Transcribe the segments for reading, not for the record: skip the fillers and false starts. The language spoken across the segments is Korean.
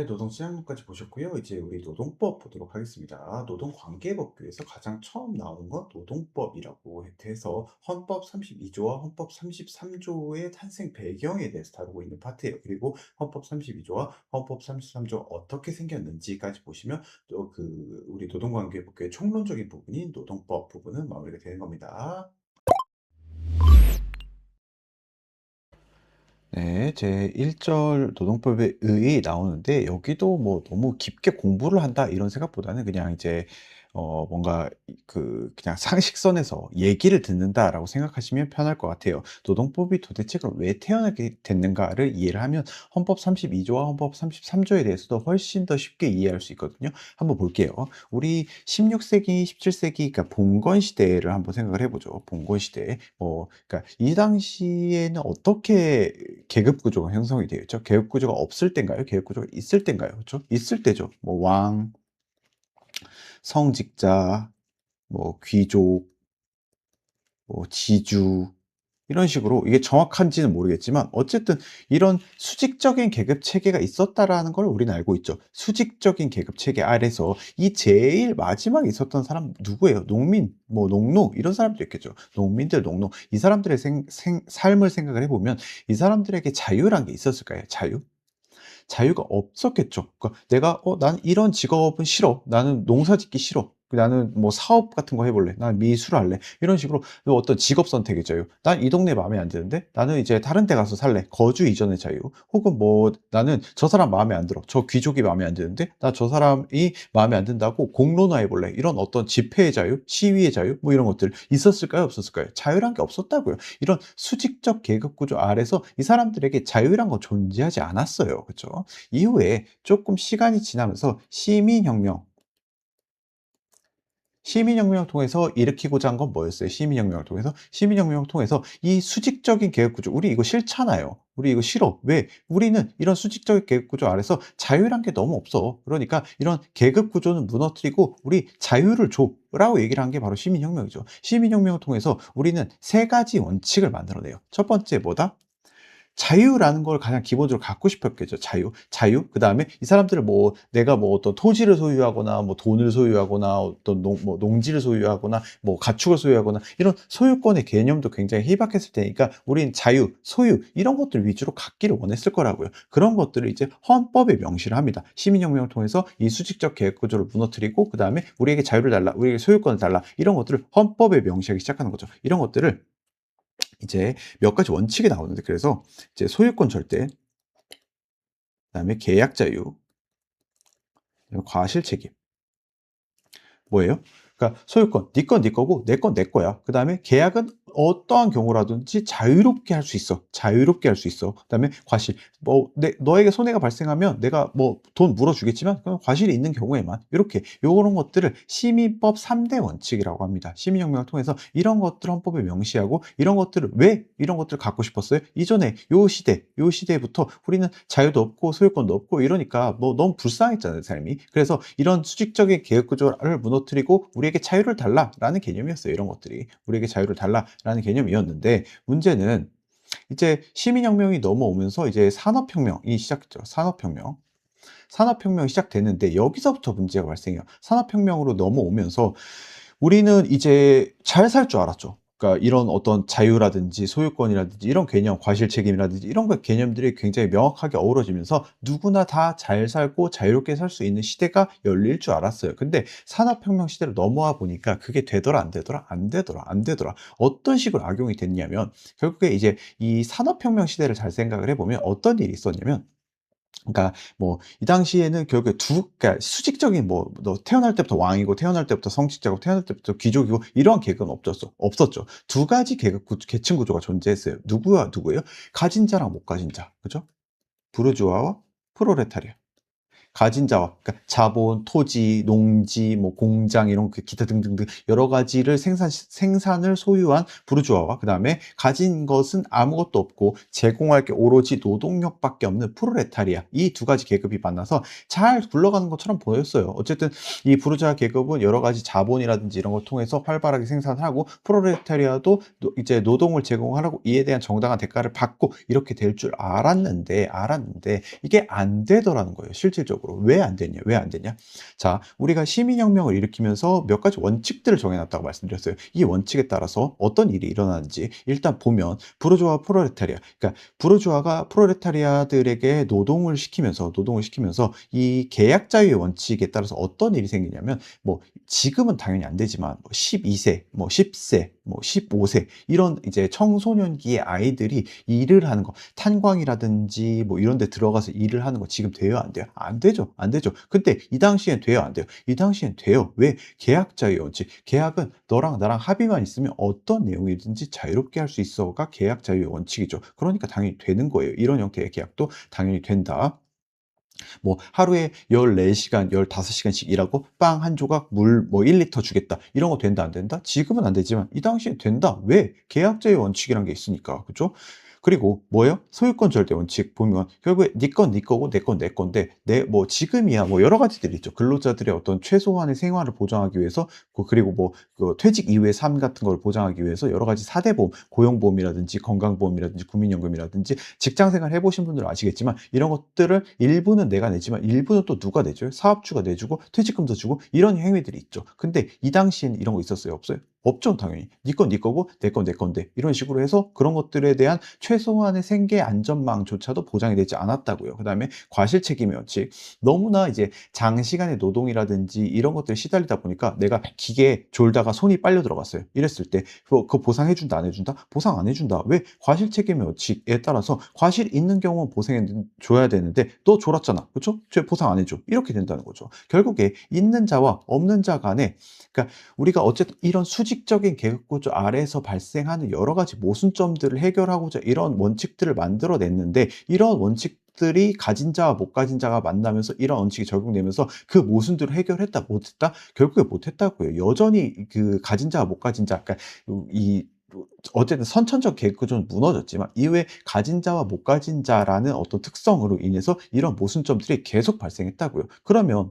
노동시장까지 보셨고요. 이제 우리 노동법 보도록 하겠습니다. 노동관계법규에서 가장 처음 나온 건 노동법이라고 해서 헌법 32조와 헌법 33조의 탄생 배경에 대해서 다루고 있는 파트예요. 그리고 헌법 32조와 헌법 33조 어떻게 생겼는지까지 보시면 또 우리 노동관계법규의 총론적인 부분인 노동법 부분은 마무리가 되는 겁니다. 네. 제 1절 노동법에 의의 나오는데 여기도 뭐 '너무 깊게 공부를 한다.' 이런 생각보다는 그냥 이제 뭔가 그냥 '상식선에서 얘기를 듣는다.'라고 생각하시면 편할 것 같아요. 노동법이 도대체 그럼 왜 태어나게 됐는가를 이해를 하면 헌법 32조와 헌법 33조에 대해서도 훨씬 더 쉽게 이해할 수 있거든요. 한번 볼게요. 우리 16 세기, 17 세기 그러니까 봉건 시대를 한번 생각을 해 보죠. 봉건 시대. 그러니까 이 당시에는 어떻게 계급 구조가 형성이 되어 있죠? 계급 구조가 없을 땐가요? 계급 구조가 있을 땐가요? 그쵸? 있을 때죠. 뭐 왕, 성직자, 뭐 귀족, 뭐 지주 이런 식으로 이게 정확한지는 모르겠지만 어쨌든 이런 수직적인 계급 체계가 있었다라는 걸 우리는 알고 있죠. 수직적인 계급 체계 아래서 이 제일 마지막에 있었던 사람 누구예요? 농민, 뭐 농노 이런 사람도 있겠죠. 농민들, 농노 이 사람들의 삶을 생각을 해보면 이 사람들에게 자유란 게 있었을까요? 자유? 자유가 없었겠죠. 그러니까 내가 '난 이런 직업은 싫어. 나는 농사 짓기 싫어. 나는 뭐 사업 같은 거 해 볼래. 난 미술을 할래.' 이런 식으로 그 어떤 직업 선택의 자유. '난 이 동네 마음에 안 드는데 나는 이제 다른 데 가서 살래.' 거주 이전의 자유. 혹은 뭐 '나는 저 사람 마음에 안 들어. 저 귀족이 마음에 안 드는데 나 저 사람이 마음에 안 든다고 공론화해 볼래.' 이런 어떤 집회의 자유, 시위의 자유 뭐 이런 것들 있었을까요? 없었을까요? 자유란 게 없었다고요. 이런 수직적 계급 구조 아래서 이 사람들에게 자유란 건 존재하지 않았어요. 그쵸? 이후에 조금 시간이 지나면서 시민혁명을 통해서 일으키고자 한 건 뭐였어요? 시민혁명을 통해서? 시민혁명을 통해서 이 수직적인 계급구조 우리 이거 싫잖아요. 우리 이거 싫어. 왜? 우리는 이런 수직적인 계급구조 아래서 자유란 게 너무 없어. 그러니까 이런 계급구조는 무너뜨리고 우리 자유를 줘. 라고 얘기를 한 게 바로 시민혁명이죠. 시민혁명을 통해서 우리는 세 가지 원칙을 만들어내요. 첫 번째 뭐다? 자유라는 걸 가장 기본적으로 갖고 싶었겠죠. 자유. 자유. 그다음에 이 사람들은 뭐 내가 뭐 어떤 토지를 소유하거나 뭐 돈을 소유하거나 어떤 농지를 소유하거나 뭐 가축을 소유하거나 이런 소유권의 개념도 굉장히 희박했을 테니까 우린 자유, 소유 이런 것들 위주로 갖기를 원했을 거라고요. 그런 것들을 이제 헌법에 명시를 합니다. 시민혁명을 통해서 이 수직적 계급 구조를 무너뜨리고 그다음에 우리에게 자유를 달라, 우리에게 소유권을 달라 이런 것들을 헌법에 명시하기 시작하는 거죠. 이런 것들을 이제 몇 가지 원칙이 나오는데 그래서 이제 소유권 절대, 그다음에 계약 자유, 그다음에 과실 책임. 뭐예요? 그러니까 소유권 네 건 네 거고 내 건 내 거야. 그다음에 계약은 어떠한 경우라든지 자유롭게 할 수 있어. 자유롭게 할 수 있어. 그다음에 과실 뭐 너에게 손해가 발생하면 내가 뭐 돈 물어 주겠지만 그건 과실이 있는 경우에만 요렇게 요런 것들을 시민법 3대 원칙이라고 합니다. 시민혁명을 통해서 이런 것들을 헌법에 명시하고 이런 것들을 왜 이런 것들을 갖고 싶었어요? 이전에 요 시대부터 우리는 자유도 없고 소유권도 없고 이러니까 뭐 너무 불쌍했잖아요, 삶이. 그래서 이런 수직적인 계급 구조를 무너뜨리고 우리에게 자유를 달라라는 개념이었어요, 이런 것들이. 우리에게 자유를 달라라는 개념이었는데 문제는 이제 시민혁명이 넘어오면서 이제 산업혁명이 시작됐죠. 산업혁명. 산업혁명이 시작됐는데 여기서부터 문제가 발생해요. 산업혁명으로 넘어오면서 우리는 이제 잘 살 줄 알았죠. 그러니까 이런 어떤 자유라든지 소유권이라든지 이런 개념, 과실 책임이라든지 이런 거 개념들이 굉장히 명확하게 어우러지면서 누구나 다 잘 살고 자유롭게 살 수 있는 시대가 열릴 줄 알았어요. 근데 산업혁명 시대로 넘어와 보니까 그게 되더라 안 되더라? 안 되더라 안 되더라. 어떤 식으로 악용이 됐냐면 결국에 이제 이 산업혁명 시대를 잘 생각을 해 보면 어떤 일이 있었냐면 그러니까 뭐 이 당시에는 결국에 그러니까 수직적인 뭐 너 태어날 때부터 왕이고 태어날 때부터 성직자고 태어날 때부터 귀족이고 이러한 계급은 없었죠. 두 가지 계층 구조가 존재했어요. 누구와 누구예요? 가진 자랑 못 가진 자. 그죠? 부르주아와 프롤레타리아. 가진 자와 그러니까 자본, 토지, 농지, 뭐 공장 이런 그 기타 등등등 여러 가지를 생산을 소유한 부르주아와 그다음에 가진 것은 아무것도 없고 제공할 게 오로지 노동력밖에 없는 프롤레타리아 이 두 가지 계급이 만나서 잘 굴러가는 것처럼 보였어요. 어쨌든 이 부르주아 계급은 여러 가지 자본이라든지 이런 걸 통해서 활발하게 생산을 하고 프롤레타리아도 이제 노동을 제공하라고 이에 대한 정당한 대가를 받고 이렇게 될 줄 알았는데 이게 안 되더라는 거예요. 실질적으로 왜 안 됐냐? 왜 안 됐냐? 자, 우리가 시민혁명을 일으키면서 몇 가지 원칙들을 정해놨다고 말씀드렸어요. 이 원칙에 따라서 어떤 일이 일어나는지 일단 보면 부르주아와 프롤레타리아, 그러니까 부르주아가 프롤레타리아들에게 노동을 시키면서 이 계약 자유의 원칙에 따라서 어떤 일이 생기냐면 뭐 지금은 당연히 안 되지만 뭐 12세, 뭐 10세, 뭐 15세 이런 이제 청소년기의 아이들이 일을 하는 거, 탄광이라든지 뭐 이런 데 들어가서 일을 하는 거 지금 돼요, 안 돼요? 안 되죠. 안 되죠. 근데 이 당시엔 돼요, 안 돼요? 이 당시엔 돼요. 왜? 계약자의 원칙. 계약은 너랑 나랑 합의만 있으면 어떤 내용이든지 자유롭게 할 수 있어가 계약 자유의 원칙이죠. 그러니까 당연히 되는 거예요. 이런 형태의 계약도 당연히 된다. 뭐 하루에 14시간, 15시간씩 일하고 빵 한 조각, 물 뭐 1리터 주겠다. 이런 거 된다, 안 된다? 지금은 안 되지만 이 당시엔 된다. 왜? 계약자의 원칙이란 게 있으니까. 그죠? 그리고 뭐예요? 소유권 절대 원칙 보면 결국에 네 건 네 거고 내 건 내 건데 내 뭐 지금이야 뭐 여러 가지들이 있죠. 근로자들의 어떤 최소한의 생활을 보장하기 위해서 그리고 뭐 그 퇴직 이후의 삶 같은 걸 보장하기 위해서 여러 가지 4대 보험, 고용보험이라든지 건강보험이라든지 국민연금이라든지 직장 생활 해보신 분들은 아시겠지만 이런 것들을 일부는 내가 내지만 일부는 또 누가 내줘요? 사업주가 내주고 퇴직금도 주고 이런 행위들이 있죠. 근데 이 당시에는 이런 거 있었어요? 없어요? 없죠, 당연히. 네 건 네 거고 내 건 내 건데 이런 식으로 해서 그런 것들에 대한 최소한의 생계 안전망조차도 보장이 되지 않았다고요. 그다음에 과실 책임의 원칙. 너무나 이제 장시간의 노동이라든지 이런 것들에 시달리다 보니까 내가 기계에 졸다가 손이 빨려 들어갔어요. 이랬을 때 그거 보상해 준다 안 해준다? 보상 안 해준다. 왜? 과실 책임의 원칙에 따라서 과실 있는 경우는 보상해 줘야 되는데 너 졸았잖아. 그렇죠? 쟤 보상 안 해줘. 이렇게 된다는 거죠. 결국에 있는 자와 없는 자 간에 그러니까 우리가 어쨌든 이런 수직적인 계급 구조 아래에서 발생하는 여러 가지 모순점들을 해결하고자 이런 원칙들을 만들어냈는데 이런 원칙들이 가진 자와 못 가진 자가 만나면서 이런 원칙이 적용되면서 그 모순들을 해결했다 못했다? 결국에 못했다고요. 여전히 그 가진 자와 못 가진 자, 그러니까 이 어쨌든 선천적 계급 구조는 무너졌지만 이후에 가진 자와 못 가진 자라는 어떤 특성으로 인해서 이런 모순점들이 계속 발생했다고요. 그러면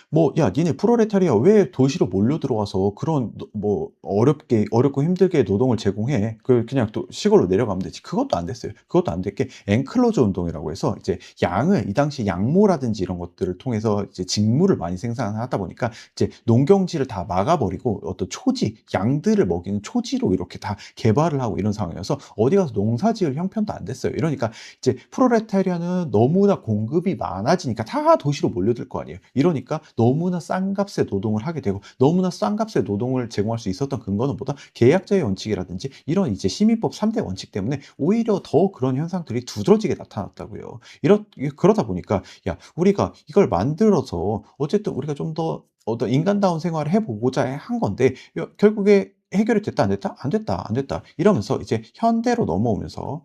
뭐 "야 니네 프롤레타리아 왜 도시로 몰려 들어와서 그런 뭐 어렵고 힘들게 노동을 제공해. 그냥 또 시골로 내려가면 되지." 그것도 안 됐어요. 그것도 안 된 게 엔클로즈 운동이라고 해서 이제 양을 이 당시 양모라든지 이런 것들을 통해서 이제 직물을 많이 생산하다 보니까 이제 농경지를 다 막아 버리고 어떤 초지, 양들을 먹이는 초지로 이렇게 다 개발을 하고 이런 상황이어서 어디 가서 농사 지을 형편도 안 됐어요. 이러니까 이제 프롤레타리아는 너무나 공급이 많아지니까 다 도시로 몰려들 거 아니에요. 이러니까 너무나 싼 값에 노동을 하게 되고 너무나 싼 값에 노동을 제공할 수 있었던 근거는 뭐다? 계약자의 원칙이라든지 이런 이제 시민법 3대 원칙 때문에 오히려 더 그런 현상들이 두드러지게 나타났다고요. 그러다 보니까 야, 우리가 이걸 만들어서 어쨌든 우리가 좀 더 어떤 인간다운 생활을 해보고자 한 건데 결국에 해결이 됐다 안 됐다? 안 됐다 안 됐다 이러면서 이제 현대로 넘어오면서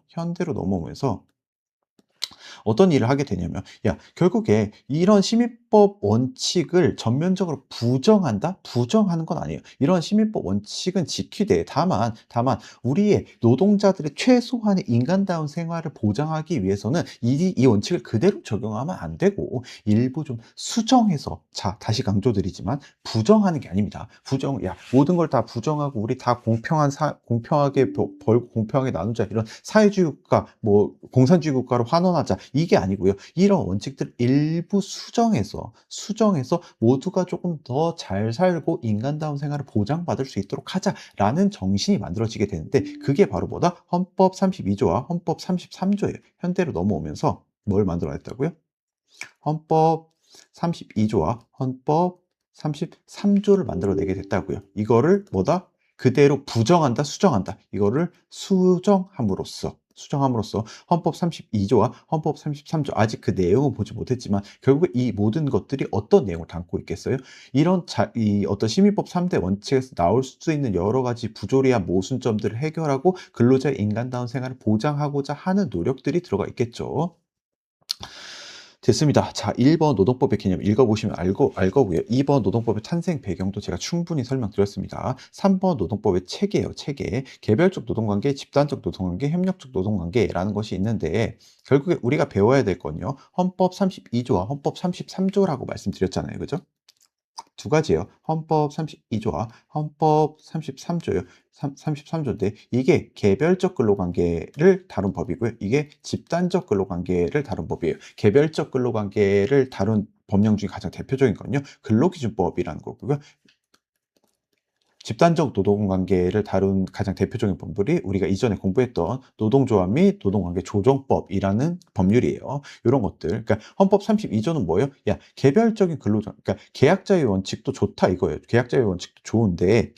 어떤 일을 하게 되냐면 야 결국에 이런 시민법 원칙을 전면적으로 부정한다? 부정하는 건 아니에요. 이런 시민법 원칙은 지키되 다만 우리의 노동자들의 최소한의 인간다운 생활을 보장하기 위해서는 이 원칙을 그대로 적용하면 안 되고 일부 좀 수정해서 자 다시 강조드리지만 부정하는 게 아닙니다. 모든 걸 다 부정하고 우리 다 공평하게 벌고 공평하게 나누자 이런 사회주의 국가 뭐 공산주의 국가로 환원하자 이게 아니고요. 이런 원칙들 일부 수정해서 모두가 조금 더 잘 살고 인간다운 생활을 보장받을 수 있도록 하자라는 정신이 만들어지게 되는데 그게 바로 뭐다? 헌법 32조와 헌법 33조예요. 현대로 넘어오면서 뭘 만들어냈다고요? 헌법 32조와 헌법 33조를 만들어내게 됐다고요. 이거를 뭐다? 그대로 부정한다, 수정한다. 이거를 수정함으로써 헌법 32조와 헌법 33조 아직 그 내용은 보지 못했지만 결국에 이 모든 것들이 어떤 내용을 담고 있겠어요? 이 어떤 시민법 3대 원칙에서 나올 수 있는 여러 가지 부조리한 모순점들을 해결하고 근로자의 인간다운 생활을 보장하고자 하는 노력들이 들어가 있겠죠. 됐습니다. 자, 1번 노동법의 개념 읽어보시면 알 거고요. 2번 노동법의 탄생 배경도 제가 충분히 설명드렸습니다. 3번 노동법의 체계예요. 체계. 개별적 노동관계, 집단적 노동관계, 협력적 노동관계라는 것이 있는데 결국에 우리가 배워야 될 건요. 헌법 32조와 헌법 33조라고 말씀드렸잖아요. 그죠? 두 가지예요. 헌법 32조와 헌법 33조요. 33조인데 이게 개별적 근로관계를 다룬 법이고요. 이게 집단적 근로관계를 다룬 법이에요. 개별적 근로관계를 다룬 법령 중에 가장 대표적인 건요. 근로기준법이라는 거고요. 집단적 노동관계를 다룬 가장 대표적인 법률이 우리가 이전에 공부했던 노동조합 및 노동관계 조정법이라는 법률이에요. 이런 것들. 그러니까 헌법 32조는 뭐예요? 야, 개별적인 근로자, 그러니까 계약자의 원칙도 좋다 이거예요. 계약자의 원칙도 좋은데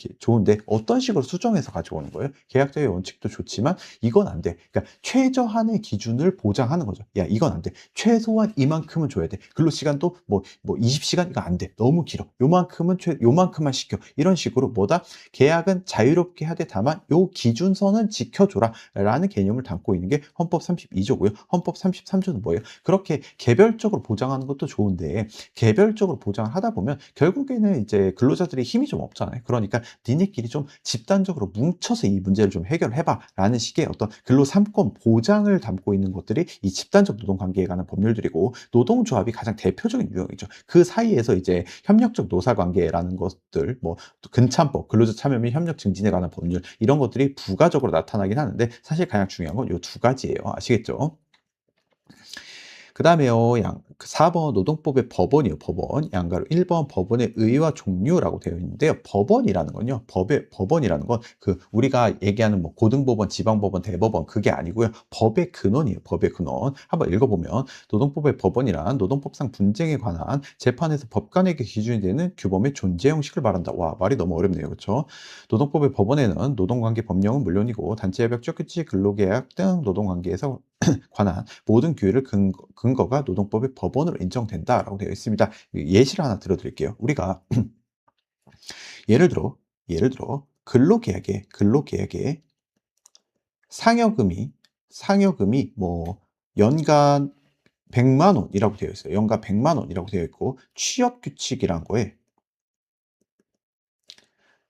어떤 식으로 수정해서 가져오는 거예요? 계약자의 원칙도 좋지만 이건 안 돼. 그러니까 최저한의 기준을 보장하는 거죠. 야, 이건 안 돼. 최소한 이만큼은 줘야 돼. 근로시간도 뭐 20시간 이거 안 돼. 너무 길어. 요만큼만 시켜. 이런 식으로 뭐다? 계약은 자유롭게 하되 다만 요 기준선은 지켜줘라 라는 개념을 담고 있는 게 헌법 32조고요. 헌법 33조는 뭐예요? 그렇게 개별적으로 보장하는 것도 좋은데 개별적으로 보장을 하다 보면 결국에는 이제 근로자들이 힘이 좀 없잖아요. 그러니까 니네끼리 좀 집단적으로 뭉쳐서 이 문제를 좀 해결해봐 라는 식의 어떤 근로 3권 보장을 담고 있는 것들이 이 집단적 노동관계에 관한 법률들이고 노동조합이 가장 대표적인 유형이죠. 그 사이에서 이제 협력적 노사관계라는 것들 뭐 근참법, 근로자 참여 및 협력 증진에 관한 법률 이런 것들이 부가적으로 나타나긴 하는데 사실 가장 중요한 건 이 두 가지예요. 아시겠죠? 그 다음에요, 4번 노동법의 법원이요, 법원. 양가로 1번 법원의 의의와 종류라고 되어 있는데요. 법원이라는 건요, 법원이라는 건 우리가 얘기하는 뭐 고등법원, 지방법원, 대법원, 그게 아니고요. 법의 근원이에요, 법의 근원. 한번 읽어보면, 노동법의 법원이란 노동법상 분쟁에 관한 재판에서 법관에게 기준이 되는 규범의 존재 형식을 말한다. 와, 말이 너무 어렵네요. 그렇죠? 노동법의 법원에는 노동관계 법령은 물론이고, 단체협약, 취업규칙, 근로계약 등 노동관계에서 관한 모든 규율을 근거가 노동법의 법원으로 인정된다라고 되어 있습니다. 예시를 하나 들어드릴게요. 우리가 예를 들어 근로계약에 상여금이 뭐 연간 100만 원이라고 되어 있어요. 연간 100만 원이라고 되어 있고 취업규칙이란 거에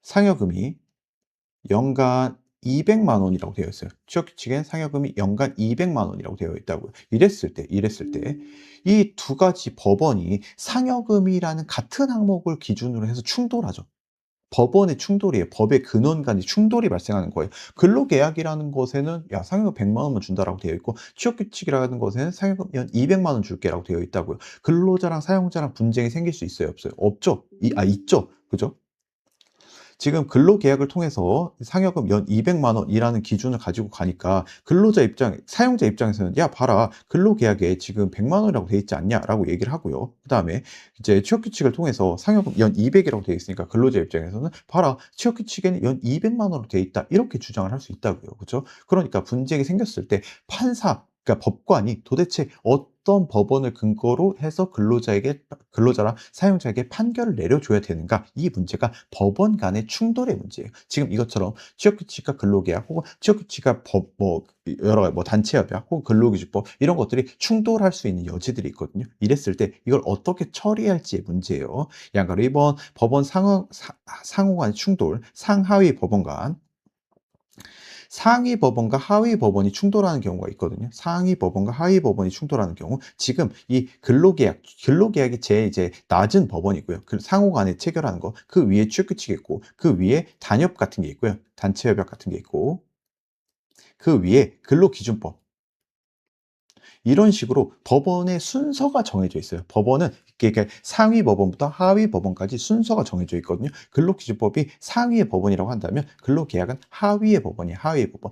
상여금이 연간 200만 원이라고 되어 있어요. 취업규칙엔 상여금이 연간 200만 원이라고 되어 있다고요. 이랬을 때 이 두 가지 법원이 상여금이라는 같은 항목을 기준으로 해서 충돌하죠. 법원의 충돌이에요. 법의 근원 간의 충돌이 발생하는 거예요. 근로계약이라는 것에는 야, 상여금 100만 원만 준다라고 되어 있고 취업규칙이라는 것에는 상여금 연 200만 원 줄게라고 되어 있다고요. 근로자랑 사용자랑 분쟁이 생길 수 있어요, 없어요? 없죠. 있죠. 그죠? 지금 근로계약을 통해서 상여금 연 200만 원이라는 기준을 가지고 가니까 사용자 입장에서는 야, 봐라. 근로계약에 지금 100만 원이라고 돼 있지 않냐라고 얘기를 하고요. 그다음에 이제 취업규칙을 통해서 상여금 연 200이라고 돼 있으니까 근로자 입장에서는 봐라. 취업규칙에는 연 200만 원으로 돼 있다. 이렇게 주장을 할 수 있다고요. 그렇죠? 그러니까 분쟁이 생겼을 때 그러니까 법관이 도대체 어떤 법원을 근거로 해서 근로자랑 사용자에게 판결을 내려줘야 되는가? 이 문제가 법원 간의 충돌의 문제예요. 지금 이것처럼 취업규칙과 근로계약 혹은 취업규칙과 여러 가지 단체협약 혹은 근로기준법 이런 것들이 충돌할 수 있는 여지들이 있거든요. 이랬을 때 이걸 어떻게 처리할지의 문제예요. 양가로 1번 법원 상호 간의 충돌, 상하위 법원 간 상위 법원과 하위 법원이 충돌하는 경우가 있거든요. 상위 법원과 하위 법원이 충돌하는 경우 지금 이 근로계약이 제일 이제 낮은 법원이고요. 그 상호 간에 체결하는 거, 그 위에 취업규칙이 있고 그 위에 단협 같은 게 있고요. 단체협약 같은 게 있고 그 위에 근로기준법 이런 식으로 법원의 순서가 정해져 있어요. 법원은 이렇게 상위 법원부터 하위 법원까지 순서가 정해져 있거든요. 근로기준법이 상위의 법원이라고 한다면 근로계약은 하위의 법원이에요. 하위의 법원.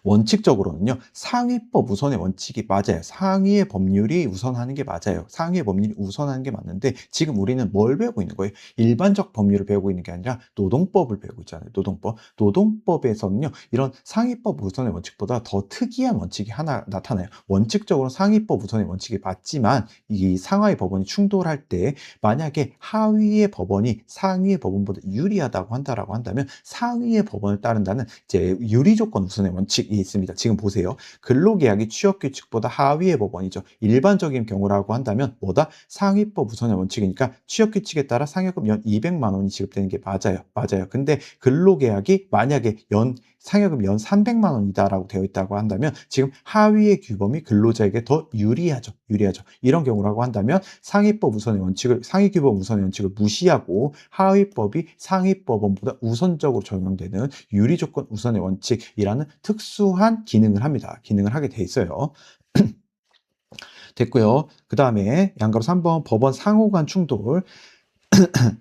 원칙적으로는요, 상위법 우선의 원칙이 맞아요. 상위의 법률이 우선하는 게 맞아요. 상위의 법률이 우선하는 게 맞는데, 지금 우리는 뭘 배우고 있는 거예요? 일반적 법률을 배우고 있는 게 아니라 노동법을 배우고 있잖아요. 노동법. 노동법에서는요, 이런 상위법 우선의 원칙보다 더 특이한 원칙이 하나 나타나요. 원칙적으로 상위법 우선의 원칙이 맞지만, 이 상하위 법원이 충돌할 때, 만약에 하위의 법원이 상위의 법원보다 유리하다고 한다면, 상위의 법원을 따른다는 이제 유리 조건 우선의 원칙, 있습니다. 지금 보세요. 근로계약이 취업규칙보다 하위의 법원이죠. 일반적인 경우라고 한다면 뭐다? 상위법 우선의 원칙이니까 취업규칙에 따라 상여금 연 200만 원이 지급되는 게 맞아요. 맞아요. 근데 근로계약이 만약에 상여금 연 300만 원이다라고 되어 있다고 한다면 지금 하위의 규범이 근로자에게 더 유리하죠. 유리하죠. 이런 경우라고 한다면 상위 규범 우선의 원칙을 무시하고 하위법이 상위 법원보다 우선적으로 적용되는 유리조건 우선의 원칙이라는 특수한 기능을 합니다. 기능을 하게 돼 있어요. 됐고요. 그 다음에 양가로 3번 법원 상호 간 충돌.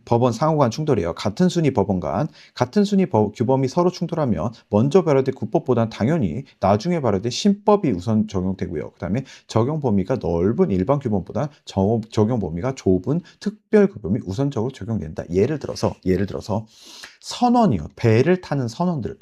법원 상호 간 충돌이에요. 같은 순위 법원 간 같은 순위 규범이 서로 충돌하면 먼저 발효된 국법보다는 당연히 나중에 발효된 신법이 우선 적용되고요. 그 다음에 적용 범위가 넓은 일반 규범보다 적용 범위가 좁은 특별 규범이 우선적으로 적용된다. 예를 들어서 선원이요. 배를 타는 선원들.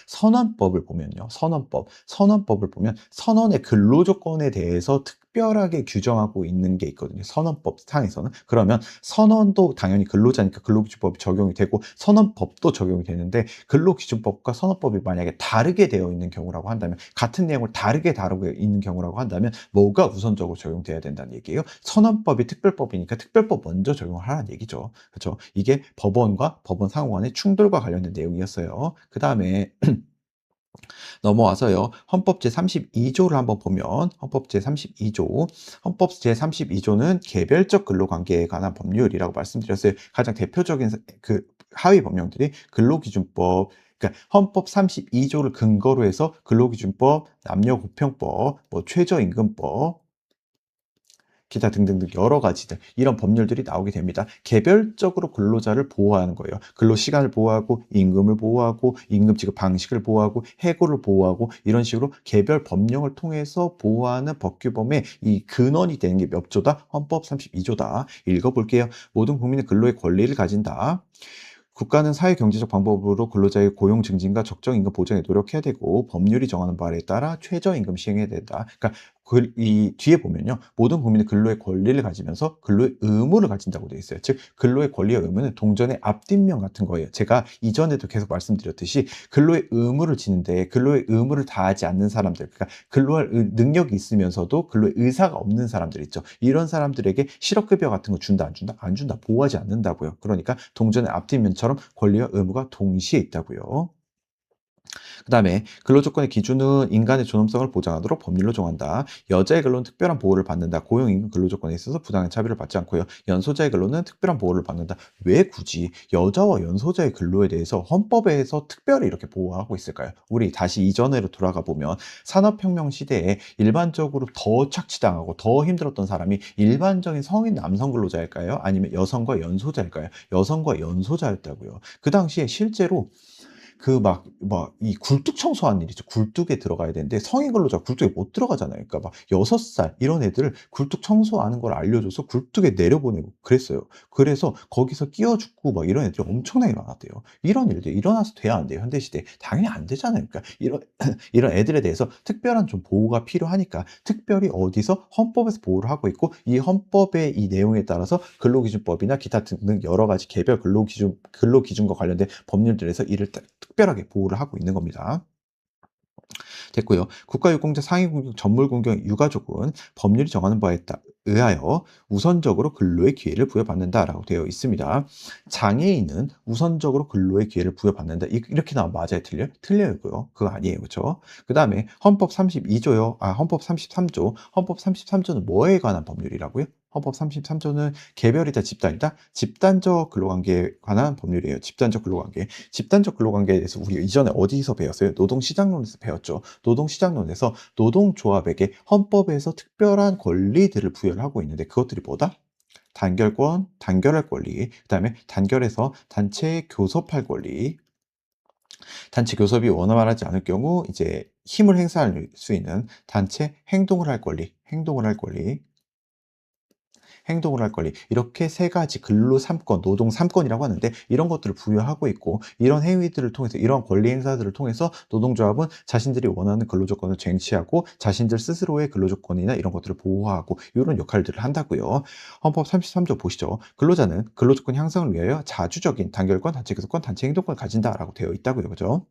선원법을 보면요. 선원법을 보면 선원의 근로조건에 대해서 특별하게 규정하고 있는 게 있거든요. 선원법 상에서는. 그러면 선원도 당연히 근로자니까 근로기준법이 적용이 되고 선원법도 적용이 되는데 근로기준법과 선원법이 만약에 다르게 되어 있는 경우라고 한다면 같은 내용을 다르게 다루고 있는 경우라고 한다면 뭐가 우선적으로 적용돼야 된다는 얘기예요. 선원법이 특별법이니까 특별법 먼저 적용을 하라는 얘기죠. 그렇죠? 이게 법원과 법원 상호 간의 충돌과 관련된 내용이었어요. 그 다음에 넘어와서요. 헌법 제32조를 한번 보면 헌법 제32조는 개별적 근로관계에 관한 법률이라고 말씀드렸어요. 가장 대표적인 그 하위 법령들이 근로기준법, 그러니까 헌법 32조를 근거로 해서 근로기준법, 남녀고평법, 뭐 최저임금법, 기타 등등등 여러 가지들 이런 법률들이 나오게 됩니다. 개별적으로 근로자를 보호하는 거예요. 근로시간을 보호하고 임금을 보호하고 임금 지급 방식을 보호하고 해고를 보호하고 이런 식으로 개별 법령을 통해서 보호하는 법규범의 이 근원이 되는 게 몇 조다? 헌법 32조다. 읽어볼게요. 모든 국민은 근로의 권리를 가진다. 국가는 사회경제적 방법으로 근로자의 고용 증진과 적정 임금 보장에 노력해야 되고 법률이 정하는 바에 따라 최저임금 시행해야 된다. 그러니까 이 뒤에 보면요. 모든 국민은 근로의 권리를 가지면서 근로의 의무를 가진다고 되어 있어요. 즉 근로의 권리와 의무는 동전의 앞뒷면 같은 거예요. 제가 이전에도 계속 말씀드렸듯이 근로의 의무를 지는데 근로의 의무를 다하지 않는 사람들, 그러니까 근로할 능력이 있으면서도 근로의 의사가 없는 사람들 있죠. 이런 사람들에게 실업급여 같은 거 준다 안 준다? 안 준다. 보호하지 않는다고요. 그러니까 동전의 앞뒷면처럼 권리와 의무가 동시에 있다고요. 그 다음에 근로조건의 기준은 인간의 존엄성을 보장하도록 법률로 정한다. 여자의 근로는 특별한 보호를 받는다. 고용임금 근로조건에 있어서 부당한 차별을 받지 않고요. 연소자의 근로는 특별한 보호를 받는다. 왜 굳이 여자와 연소자의 근로에 대해서 헌법에서 특별히 이렇게 보호하고 있을까요? 우리 다시 이전으로 돌아가 보면 산업혁명 시대에 일반적으로 더 착취당하고 더 힘들었던 사람이 일반적인 성인 남성 근로자일까요? 아니면 여성과 연소자일까요? 여성과 연소자였다고요. 그 당시에 실제로 이 굴뚝 청소하는 일 있죠. 굴뚝에 들어가야 되는데 성인 근로자가 굴뚝에 못 들어가잖아요. 그러니까 막 6살 이런 애들을 굴뚝 청소하는 걸 알려줘서 굴뚝에 내려보내고 그랬어요. 그래서 거기서 끼어 죽고 막 이런 애들이 엄청나게 많았대요. 이런 일들이 일어나서 돼야 안 돼요. 현대시대에. 당연히 안 되잖아요. 그러니까 이런 애들에 대해서 특별한 좀 보호가 필요하니까 특별히 어디서 헌법에서 보호를 하고 있고 이 헌법의 이 내용에 따라서 근로기준법이나 기타 등등 여러 가지 개별 근로기준과 관련된 법률들에서 이를 특별하게 보호를 하고 있는 겁니다. 됐고요. 국가유공자 상위공경 전물공경 유가족은 법률이 정하는 바에 의하여 우선적으로 근로의 기회를 부여받는다라고 되어 있습니다. 장애인은 우선적으로 근로의 기회를 부여받는다. 이렇게 나오면 맞아요? 틀려요? 틀려요. 그거 아니에요. 그렇죠? 그 다음에 헌법 32조요. 헌법 33조. 헌법 33조는 뭐에 관한 법률이라고요? 헌법 33조는 개별이다 집단이다? 집단적 근로관계에 관한 법률이에요. 집단적 근로관계. 집단적 근로관계에 대해서 우리 이전에 어디서 배웠어요? 노동시장론에서 배웠죠. 노동시장론에서 노동조합에게 헌법에서 특별한 권리들을 부여를 하고 있는데 그것들이 뭐다? 단결권, 단결할 권리, 그 다음에 단결해서 단체 교섭할 권리, 단체 교섭이 원활하지 않을 경우 이제 힘을 행사할 수 있는 단체 행동을 할 권리, 행동을 할 권리 이렇게 세 가지 근로 3권, 노동 3권이라고 하는데 이런 것들을 부여하고 있고 이런 행위들을 통해서 이런 권리 행사들을 통해서 노동조합은 자신들이 원하는 근로조건을 쟁취하고 자신들 스스로의 근로조건이나 이런 것들을 보호하고 이런 역할들을 한다고요. 헌법 33조 보시죠. 근로자는 근로조건 향상을 위하여 자주적인 단결권, 단체 교섭권, 단체 행동권을 가진다라고 되어 있다고요. 그죠?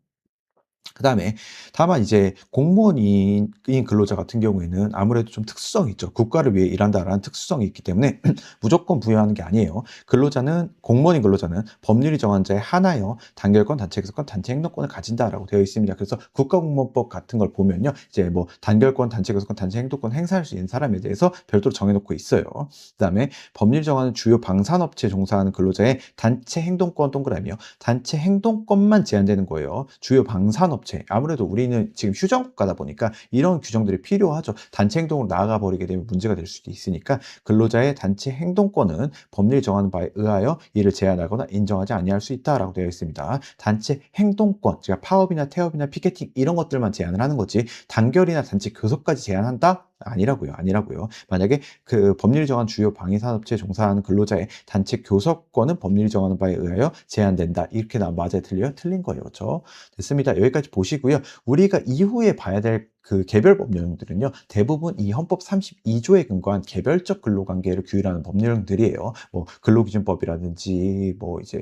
그다음에 다만 이제 공무원인 근로자 같은 경우에는 아무래도 좀 특수성이 있죠. 국가를 위해 일한다라는 특수성이 있기 때문에 무조건 부여하는 게 아니에요. 근로자는 공무원인 근로자는 법률이 정한 자에 한하여 단결권, 단체 개석권, 단체 행동권을 가진다라고 되어 있습니다. 그래서 국가공무원법 같은 걸 보면요. 이제 뭐 단결권, 단체 개석권, 단체 행동권 행사할 수 있는 사람에 대해서 별도로 정해 놓고 있어요. 그다음에 법률이 정하는 주요 방산업체에 종사하는 근로자의 단체 행동권 동그라미요. 단체 행동권만 제한되는 거예요. 주요 방산업체. 아무래도 우리는 지금 휴전국가다 보니까 이런 규정들이 필요하죠. 단체 행동으로 나아가 버리게 되면 문제가 될 수도 있으니까 근로자의 단체 행동권은 법률이 정하는 바에 의하여 이를 제한하거나 인정하지 아니할 수 있다라고 되어 있습니다. 단체 행동권, 제가 파업이나 태업이나 피켓팅 이런 것들만 제한을 하는 거지 단결이나 단체 교섭까지 제한한다? 아니라고요. 아니라고요. 만약에 그 법률이 정한 주요 방위산업체에 종사하는 근로자의 단체 교섭권은 법률이 정하는 바에 의하여 제한된다. 이렇게 나 맞아요? 틀려요? 틀린 거예요. 그렇죠? 됐습니다. 여기까지 보시고요. 우리가 이후에 봐야 될 그 개별 법령들은요. 대부분 이 헌법 32조에 근거한 개별적 근로관계를 규율하는 법령들이에요. 뭐 근로기준법이라든지 뭐 이제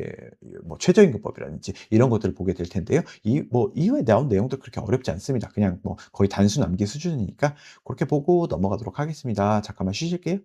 뭐 최저임금법이라든지 이런 것들을 보게 될 텐데요. 이 뭐 이후에 나온 내용도 그렇게 어렵지 않습니다. 그냥 뭐 거의 단순 암기 수준이니까 그렇게 보고 넘어가도록 하겠습니다. 잠깐만 쉬실게요.